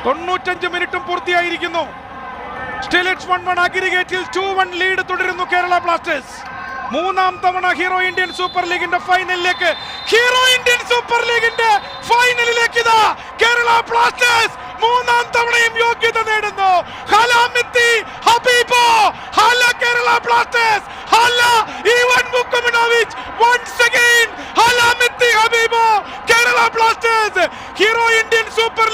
95 മിനിറ്റും പൂർത്തിയായിരിക്കുന്നു. Still it's 1-1 അഗ്രിഗേറ്റിൽ 2-1 lead തുടരുന്നു Kerala Blasters. മൂന്നാം തവണ ഹീറോ ഇന്ത്യൻ സൂപ്പർ ലീഗിന്റെ ഫൈനലിലേക്ക് ഇതാ കേരള ബ്ലാസ്റ്റേഴ്സ് മൂന്നാം തവണയും യോഗ്യത നേടുന്നു. Kerala Blasters Ivan Vukomanovic once again Kerala Blasters hero Indian super